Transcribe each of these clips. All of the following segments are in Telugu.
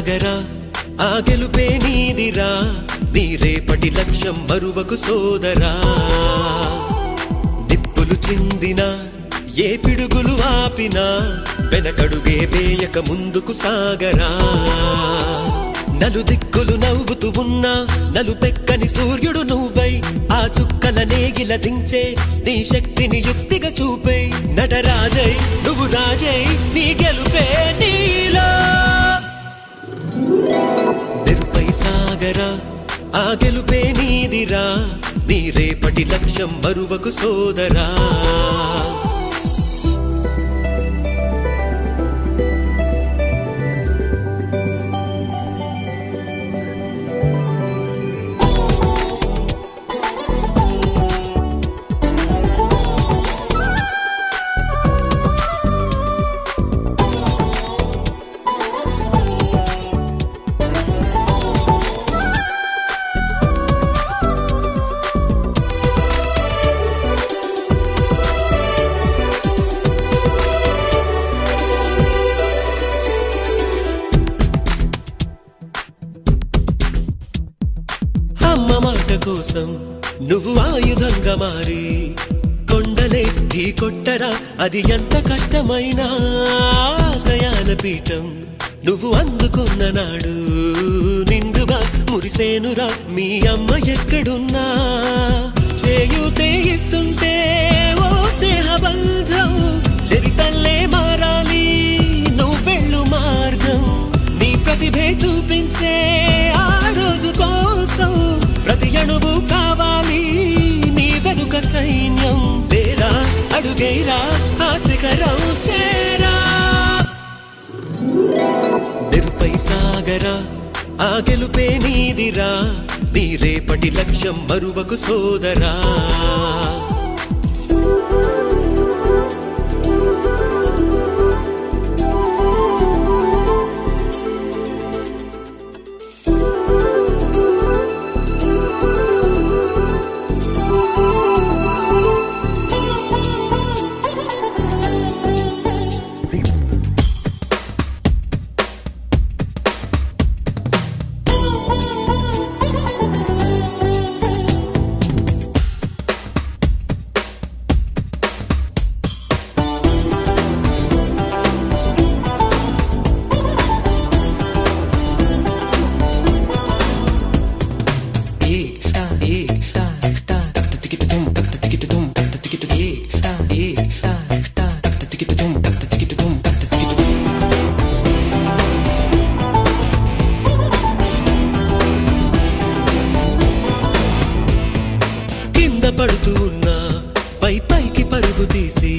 సాగరా ఆ గెలుపే నీదిరా నీ రేపటి లక్ష్యం మరువకు సోదరా నిప్పులు చిందినా ఏ పిడుగులు ఆపినా వెనకడుగే వేయక ముందుకు సాగరా నలుదిక్కులు నవ్వుతూ ఉన్నా నలుపెక్కని సూర్యుడు నువ్వై ఆ చుక్కల నేగిల దించే నీ శక్తిని యుక్తిగా చూపై నటరాజై నువ్వు రాజై నీ గెలుపే నీలో నిరుపై సాగరా ఆ గెలుపే నీదిరా నీ రేపటి లక్ష్యం మరువకు సోదరా అమ్మ మాట కోసం నువ్వు ఆయుధంగా మారి కొండలే ఢీ కొట్టరా అది ఎంత కష్టమైనా ఆశయాల పీఠం నువ్వు అందుకున్న నాడు నిండుగా మురిసేనురా మీ అమ్మ ఎక్కడున్నా చేయూతే ఇస్తుంటే ఓ స్నేహ బంధం చరితల్లే మారాలి నువ్వు వెళ్ళు మార్గం నీ ప్రతిభే చూపించే ఆ రోజు కోసం ప్రతి అణువు కావాలి నీ వెనుక సైన్యం తేరా అడుగేరా ఆ శిఖరం చేరా నిరుపై సాగరా ఆ గెలుపే నీదిరా నీ రేపటి లక్ష్యం మరువకు సోదరా పడుతూ ఉన్నా పై పైకి పరుగు తీసి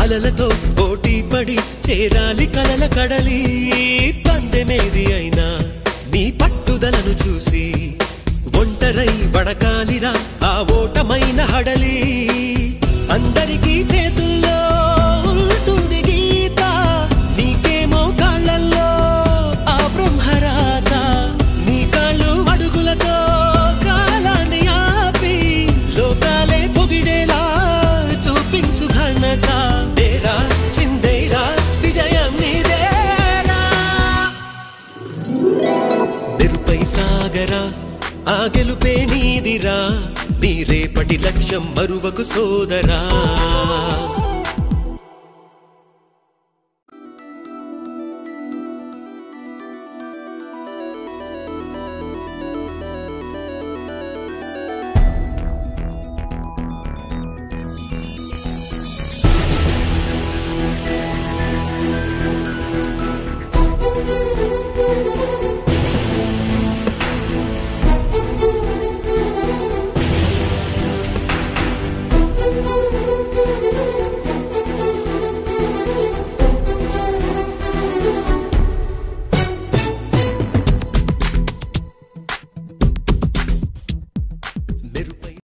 అలలతో పోటీ పడి చేరాలి కలల కడలి పందెమేది అయినా నీ పట్టుదలను చూసి ఒంటరై వడకాలిరా ఆ ఓటమైన హడలి అందరికీ చేతుల్లో ఉంటుంది గీత నీకేమో కాళ్ళల్లో ఆ బ్రహ్మరాత నీ కాళ్ళు అడుగులతో కాలాన్ని ఆపి లోకాలే పొగిడేలా చూపించు ఘనత తేరా చిందేరా విజయం నీదేరా నిరుపై సాగరా ఆ గెలుపే నీదిరా నీ రేపటి లక్ష్యం మరువకు సోదరా